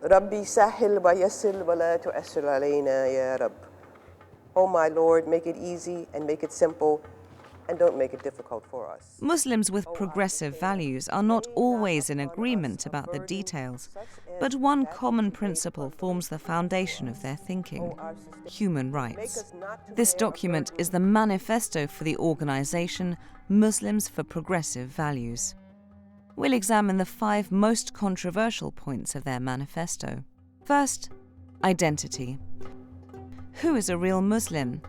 ربي سهل ويسر ولا تؤثر علينا يا رب. Oh my Lord, make it easy and make it simple and don't make it difficult for us. Muslims with progressive values are not always in agreement about the details, but one common principle forms the foundation of their thinking: human rights. This document is the manifesto for the organization Muslims for Progressive Values. We'll examine the 5 most controversial points of their manifesto. First, identity. Who is a real Muslim?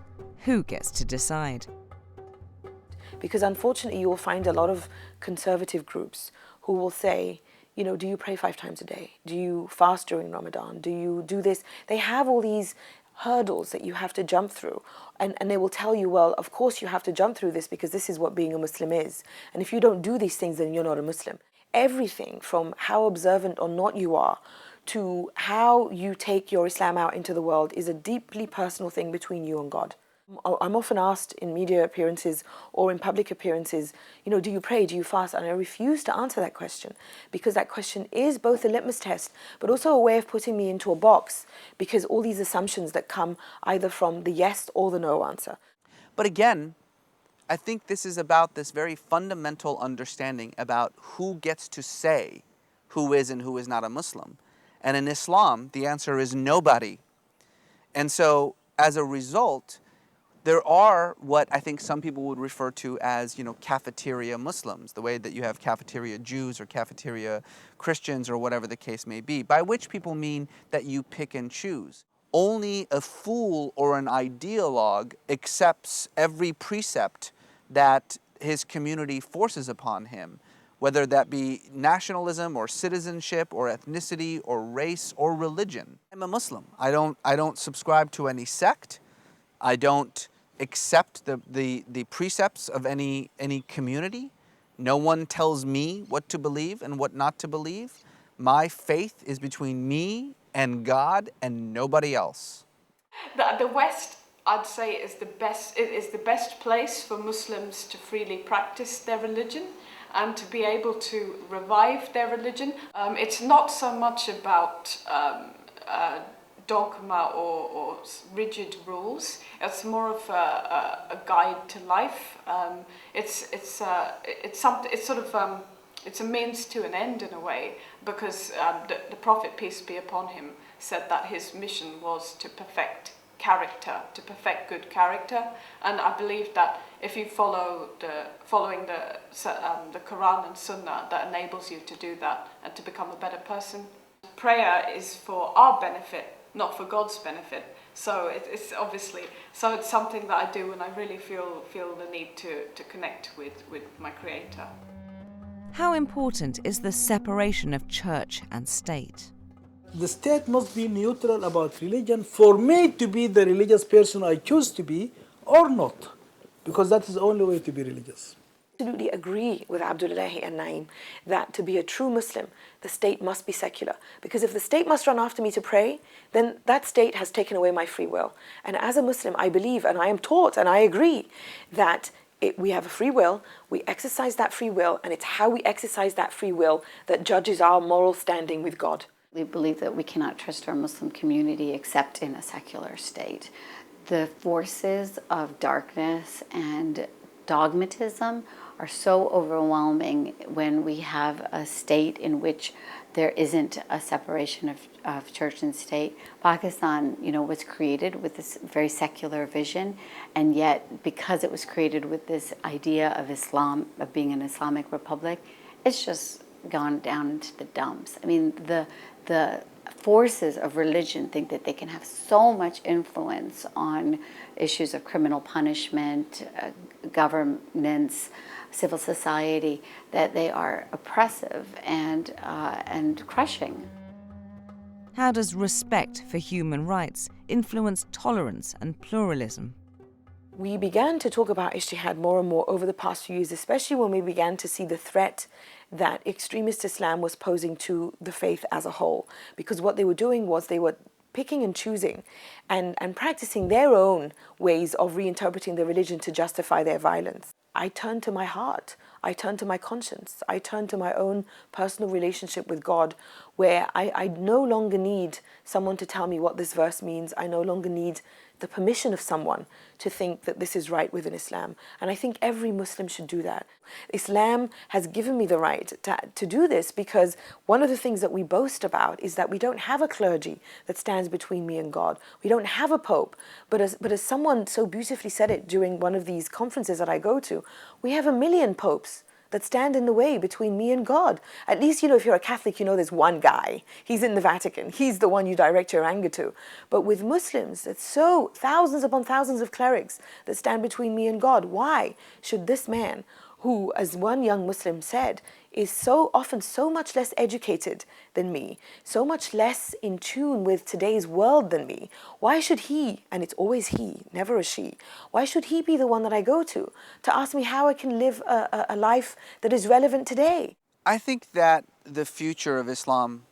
Who gets to decide? Because unfortunately you will find a lot of conservative groups who will say, you know, do you pray 5 times a day? Do you fast during Ramadan? Do you do this? They have all these hurdles that you have to jump through. And they will tell you, well, of course you have to jump through this because this is what being a Muslim is. And if you don't do these things, then you're not a Muslim. Everything from how observant or not you are to how you take your Islam out into the world is a deeply personal thing between you and God. I'm often asked in media appearances or in public appearances, you know, do you pray, do you fast? And I refuse to answer that question because that question is both a litmus test but also a way of putting me into a box because all these assumptions that come either from the yes or the no answer. But again, I think this is about this very fundamental understanding about who gets to say who is and who is not a Muslim. And in Islam, the answer is nobody. And so as a result, there are what I think some people would refer to as, you know, cafeteria Muslims, the way that you have cafeteria Jews or cafeteria Christians or whatever the case may be, by which people mean that you pick and choose. Only a fool or an ideologue accepts every precept that his community forces upon him, whether that be nationalism or citizenship or ethnicity or race or religion. I'm a Muslim. I don't subscribe to any sect. I don't accept the precepts of any community. No one tells me what to believe and what not to believe. My faith is between me and God and nobody else. The West, I'd say, is the best place for Muslims to freely practice their religion and to be able to revive their religion. It's not so much about dogma or rigid rules. It's more of a guide to life. It's a means to an end in a way, because the Prophet, peace be upon him, said that his mission was to perfect character, to perfect good character. And I believe that if you following the Quran and Sunnah, that enables you to do that and to become a better person. Prayer is for our benefit, not for God's benefit. So it's something that I do when I really feel the need to connect with my Creator. How important is the separation of church and state? The state must be neutral about religion for me to be the religious person I choose to be or not, because that is the only way to be religious. I absolutely agree with Abdullahi An-Naim that to be a true Muslim, the state must be secular. Because if the state must run after me to pray, then that state has taken away my free will. And as a Muslim, I believe and I am taught and I agree that we have a free will, we exercise that free will, and it's how we exercise that free will that judges our moral standing with God. We believe that we cannot trust our Muslim community except in a secular state. The forces of darkness and dogmatism are so overwhelming when we have a state in which there isn't a separation of church and state. Pakistan, was created with this very secular vision, and yet because it was created with this idea of Islam, of being an Islamic republic, it's just gone down into the dumps. I mean, the forces of religion think that they can have so much influence on issues of criminal punishment, governance, civil society, that they are oppressive and crushing. How does respect for human rights influence tolerance and pluralism? We began to talk about Ijtihad more and more over the past few years, especially when we began to see the threat that extremist Islam was posing to the faith as a whole. Because what they were doing was they were picking and choosing and practicing their own ways of reinterpreting the religion to justify their violence. I turned to my heart. I turn to my conscience. I turn to my own personal relationship with God, where I no longer need someone to tell me what this verse means. I no longer need the permission of someone to think that this is right within Islam. And I think every Muslim should do that. Islam has given me the right to do this, because one of the things that we boast about is that we don't have a clergy that stands between me and God. We don't have a pope. But as someone so beautifully said it during one of these conferences that I go to, we have 1 million popes that stand in the way between me and God. At least, if you're a Catholic, there's one guy. He's in the Vatican. He's the one you direct your anger to. But with Muslims, it's so thousands upon thousands of clerics that stand between me and God. Why should this man, who, as one young Muslim said, is so often so much less educated than me, so much less in tune with today's world than me, why should he, and it's always he, never a she, why should he be the one that I go to ask me how I can live a life that is relevant today? I think that the future of Islam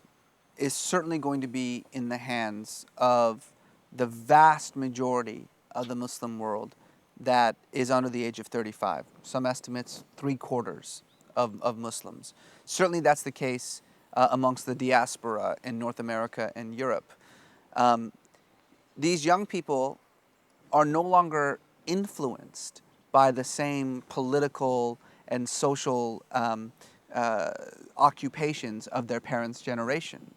is certainly going to be in the hands of the vast majority of the Muslim world that is under the age of 35. Some estimates, 3/4 of Muslims. Certainly that's the case amongst the diaspora in North America and Europe. These young people are no longer influenced by the same political and social occupations of their parents' generation.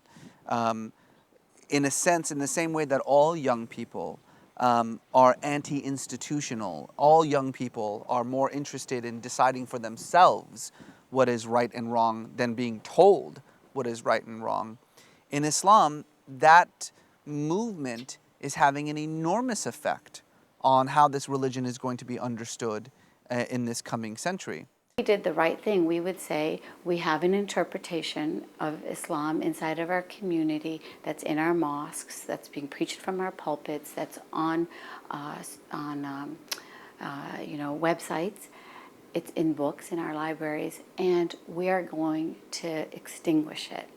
In a sense, in the same way that all young people are anti-institutional, all young people are more interested in deciding for themselves what is right and wrong than being told what is right and wrong. In Islam, that movement is having an enormous effect on how this religion is going to be understood in this coming century. We did the right thing. We would say we have an interpretation of Islam inside of our community that's in our mosques, that's being preached from our pulpits, that's on websites. It's in books in our libraries, and we are going to extinguish it.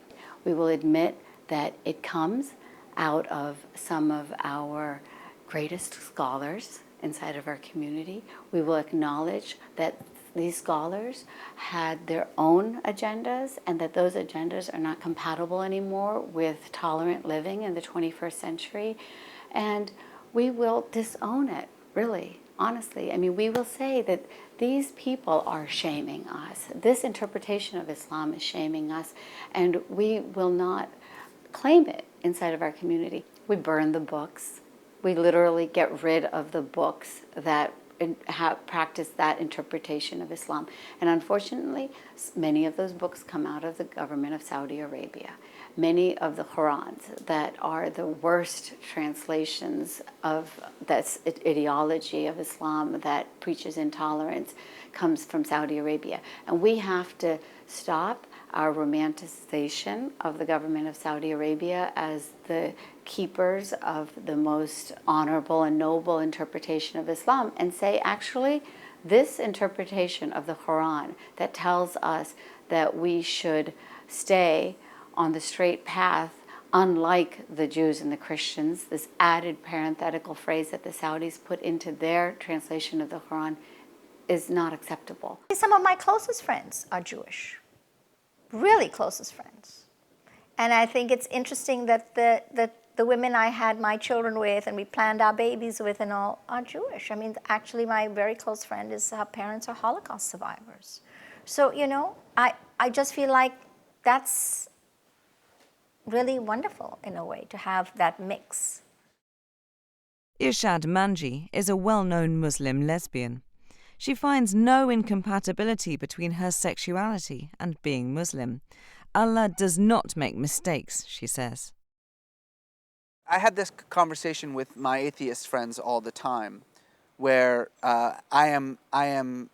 We will admit that it comes out of some of our greatest scholars inside of our community. We will acknowledge that these scholars had their own agendas, and that those agendas are not compatible anymore with tolerant living in the 21st century. And we will disown it, really, honestly. I mean, we will say that these people are shaming us. This interpretation of Islam is shaming us, and we will not claim it inside of our community. We burn the books. We literally get rid of the books that practice that interpretation of Islam. And unfortunately, many of those books come out of the government of Saudi Arabia. Many of the Qurans that are the worst translations of that ideology of Islam that preaches intolerance comes from Saudi Arabia. And we have to stop our romanticization of the government of Saudi Arabia as the keepers of the most honorable and noble interpretation of Islam, and say, actually, this interpretation of the Quran that tells us that we should stay on the straight path, unlike the Jews and the Christians, this added parenthetical phrase that the Saudis put into their translation of the Quran, is not acceptable. Some of my closest friends are Jewish, really closest friends. And I think it's interesting that the women I had my children with and we planned our babies with and all are Jewish. I mean, actually my very close friend her parents are Holocaust survivors. So, I just feel like that's really wonderful in a way to have that mix. Irshad Manji is a well-known Muslim lesbian. She finds no incompatibility between her sexuality and being Muslim. Allah does not make mistakes, she says. I had this conversation with my atheist friends all the time, where I am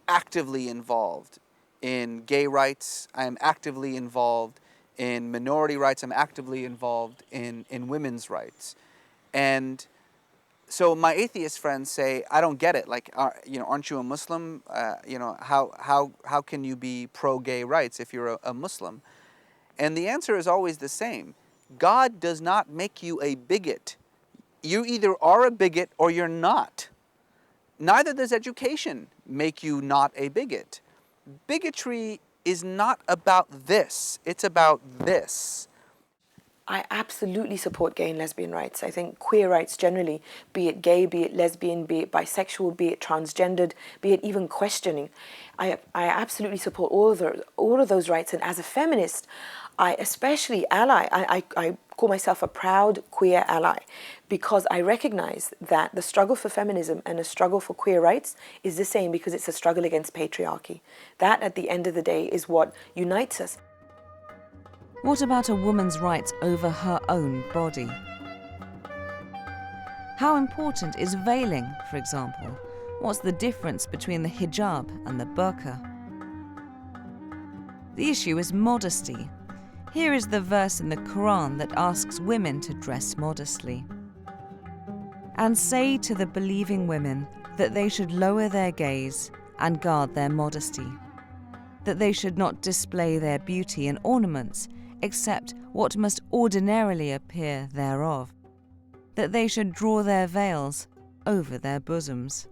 actively involved in gay rights. I am actively involved in minority rights. I'm actively involved in women's rights. And so my atheist friends say, I don't get it. Like, aren't you a Muslim? How can you be pro-gay rights if you're a Muslim? And the answer is always the same. God does not make you a bigot. You either are a bigot or you're not. Neither does education make you not a bigot. Bigotry is not about this. It's about this. I absolutely support gay and lesbian rights. I think queer rights generally, be it gay, be it lesbian, be it bisexual, be it transgendered, be it even questioning. I absolutely support all of those rights. And as a feminist, I especially I call myself a proud queer ally, because I recognize that the struggle for feminism and the struggle for queer rights is the same, because it's a struggle against patriarchy. That, at the end of the day, is what unites us. What about a woman's rights over her own body? How important is veiling, for example? What's the difference between the hijab and the burqa? The issue is modesty. Here is the verse in the Quran that asks women to dress modestly. And say to the believing women that they should lower their gaze and guard their modesty, that they should not display their beauty and ornaments except what must ordinarily appear thereof, that they should draw their veils over their bosoms.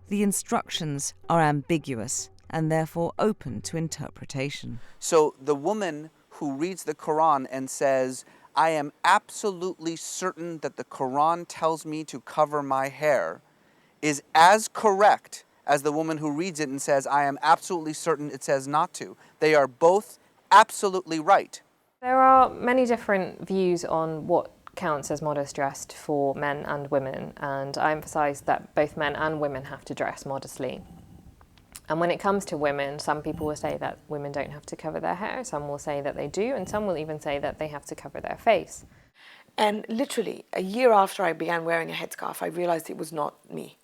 The instructions are ambiguous and therefore open to interpretation. So the woman who reads the Quran and says, I am absolutely certain that the Quran tells me to cover my hair, is as correct as the woman who reads it and says, I am absolutely certain it says not to. They are both absolutely right. There are many different views on what counts as modest dressed for men and women, and I emphasise that both men and women have to dress modestly. And when it comes to women, some people will say that women don't have to cover their hair, some will say that they do, and some will even say that they have to cover their face. And literally, a year after I began wearing a headscarf, I realised it was not me.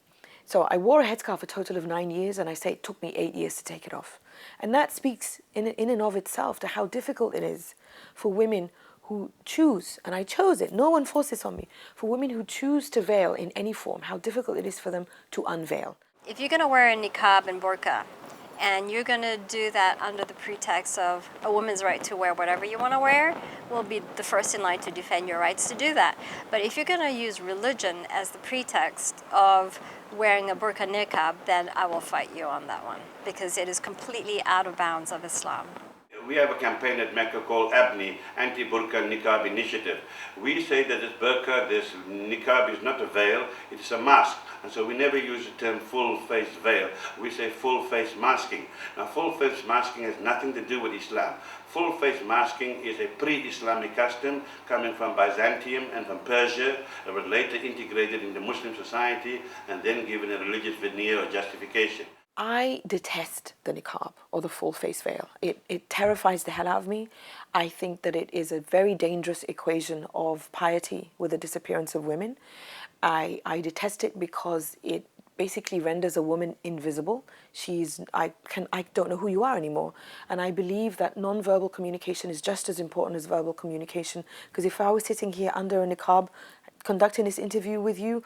So I wore a headscarf a total of 9 years, and I say it took me 8 years to take it off. And that speaks in and of itself to how difficult it is for women who choose, and I chose it, no one forced this on me, for women who choose to veil in any form, how difficult it is for them to unveil. If you're going to wear a niqab and burqa, and you're going to do that under the pretext of a woman's right to wear whatever you want to wear, we'll be the first in line to defend your rights to do that. But if you're going to use religion as the pretext of wearing a burqa niqab, then I will fight you on that one, because it is completely out of bounds of Islam. We have a campaign at Mecca called ABNI, Anti-Burqa Niqab Initiative. We say that this burqa, this niqab is not a veil, it's a mask. And so we never use the term full-face veil. We say full-face masking. Now, full-face masking has nothing to do with Islam. Full-face masking is a pre-Islamic custom coming from Byzantium and from Persia. It was later integrated into Muslim society and then given a religious veneer or justification. I detest the niqab or the full face veil. It terrifies the hell out of me. I think that it is a very dangerous equation of piety with the disappearance of women. I detest it because it basically renders a woman invisible. I don't know who you are anymore. And I believe that non-verbal communication is just as important as verbal communication, because if I was sitting here under a niqab conducting this interview with you,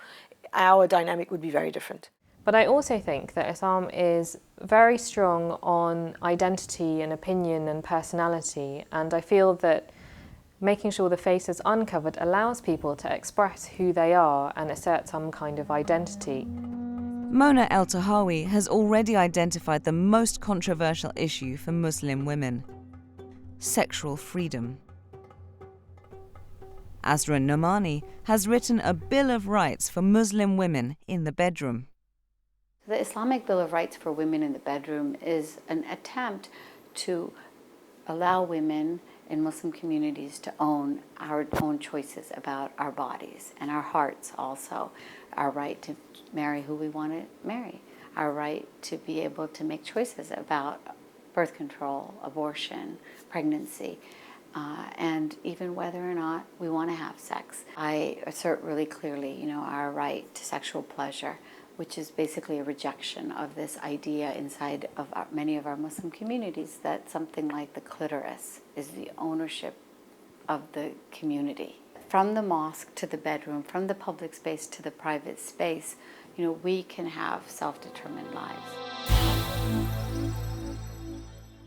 our dynamic would be very different. But I also think that Islam is very strong on identity and opinion and personality, and I feel that making sure the face is uncovered allows people to express who they are and assert some kind of identity. Mona El-Tahawi has already identified the most controversial issue for Muslim women: sexual freedom. Azra Nomani has written a Bill of Rights for Muslim women in the bedroom. The Islamic Bill of Rights for women in the bedroom is an attempt to allow women in Muslim communities to own our own choices about our bodies and our hearts also. Our right to marry who we want to marry. Our right to be able to make choices about birth control, abortion, pregnancy, and even whether or not we want to have sex. I assert really clearly, our right to sexual pleasure, which is basically a rejection of this idea inside of many of our Muslim communities that something like the clitoris is the ownership of the community. From the mosque to the bedroom, from the public space to the private space, we can have self-determined lives.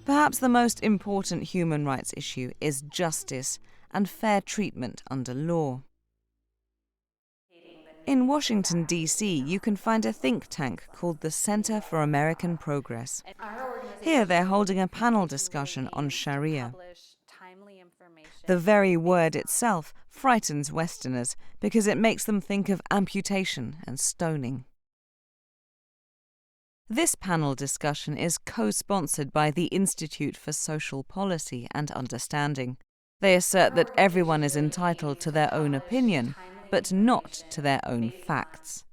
Perhaps the most important human rights issue is justice and fair treatment under law. In Washington, D.C., you can find a think tank called the Center for American Progress. Here they're holding a panel discussion on Sharia. The very word itself frightens Westerners because it makes them think of amputation and stoning. This panel discussion is co-sponsored by the Institute for Social Policy and Understanding. They assert that everyone is entitled to their own opinion, but not to their own facts.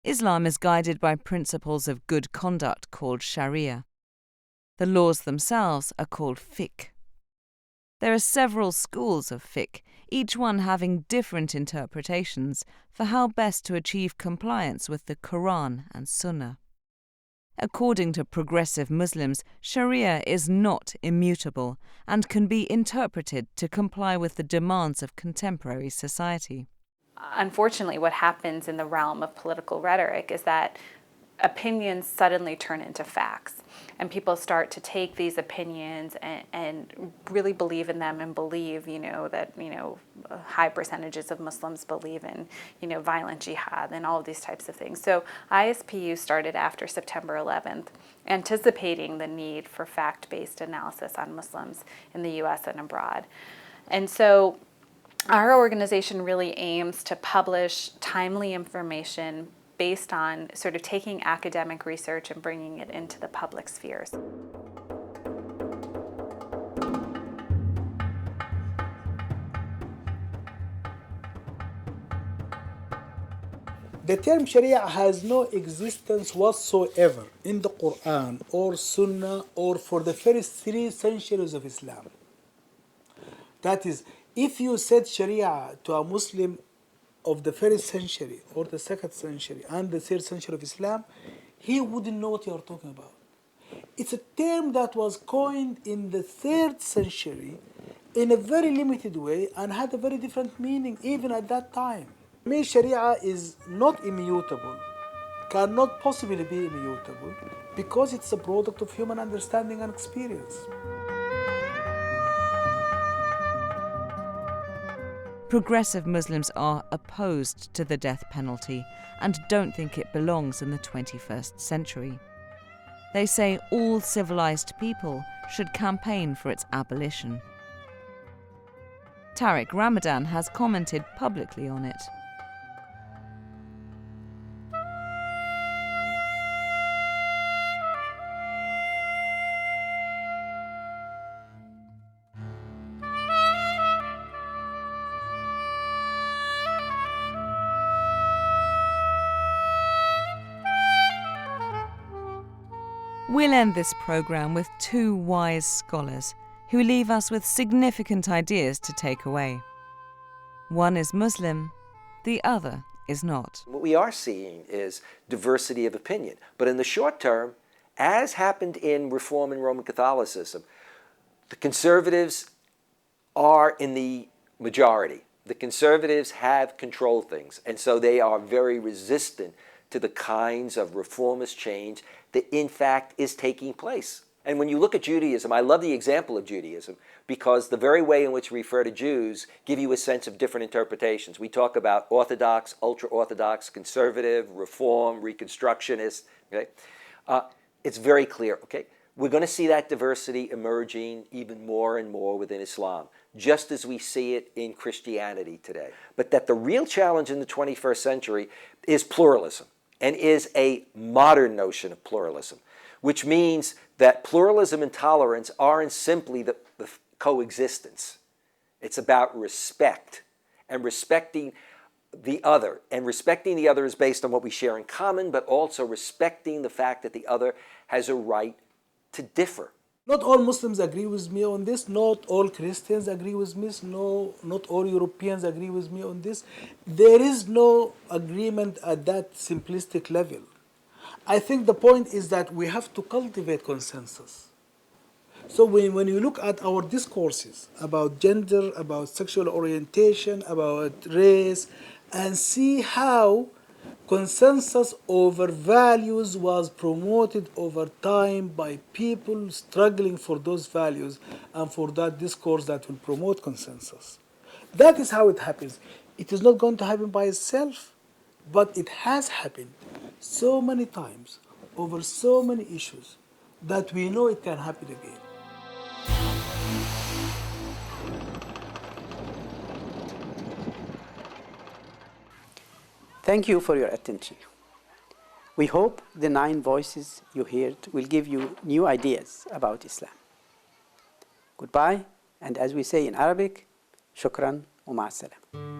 Islam is guided by principles of good conduct called Sharia. The laws themselves are called fiqh. There are several schools of fiqh, each one having different interpretations for how best to achieve compliance with the Quran and Sunnah. According to progressive Muslims, Sharia is not immutable and can be interpreted to comply with the demands of contemporary society. Unfortunately, what happens in the realm of political rhetoric is that opinions suddenly turn into facts, and people start to take these opinions and really believe in them and believe, that, high percentages of Muslims believe in, violent jihad and all of these types of things. So ISPU started after September 11th, anticipating the need for fact-based analysis on Muslims in the U.S. and abroad. And so our organization really aims to publish timely information based on sort of taking academic research and bringing it into the public spheres. The term Sharia has no existence whatsoever in the Quran or Sunnah or for the first 3 centuries of Islam. That is, if you said Sharia to a Muslim of the first century or the second century and the third century of Islam, he wouldn't know what you're talking about. It's a term that was coined in the 3rd century in a very limited way and had a very different meaning even at that time. For me, Sharia is not immutable, cannot possibly be immutable, because it's a product of human understanding and experience. Progressive Muslims are opposed to the death penalty and don't think it belongs in the 21st century. They say all civilized people should campaign for its abolition. Tariq Ramadan has commented publicly on it. We'll end this programme with 2 wise scholars who leave us with significant ideas to take away. One is Muslim, the other is not. What we are seeing is diversity of opinion. But in the short term, as happened in Reform and Roman Catholicism, the conservatives are in the majority. The conservatives have controlled things, and so they are very resistant to the kinds of reformist change that in fact is taking place. And when you look at Judaism, I love the example of Judaism because the very way in which we refer to Jews give you a sense of different interpretations. We talk about Orthodox, ultra-Orthodox, conservative, Reform, Reconstructionist. Okay? It's very clear. Okay? We're going to see that diversity emerging even more and more within Islam, just as we see it in Christianity today. But that the real challenge in the 21st century is pluralism, and is a modern notion of pluralism, which means that pluralism and tolerance aren't simply the coexistence. It's about respect, and respecting the other. And respecting the other is based on what we share in common, but also respecting the fact that the other has a right to differ. Not all Muslims agree with me on this, not all Christians agree with me, no, not all Europeans agree with me on this. There is no agreement at that simplistic level. I think the point is that we have to cultivate consensus. So when you look at our discourses about gender, about sexual orientation, about race, and see how consensus over values was promoted over time by people struggling for those values and for that discourse that will promote consensus. That is how it happens. It is not going to happen by itself. But it has happened so many times over so many issues that we know it can happen again. Thank you for your attention. We hope the 9 voices you heard will give you new ideas about Islam. Goodbye, and as we say in Arabic, shukran wa ma'as salam.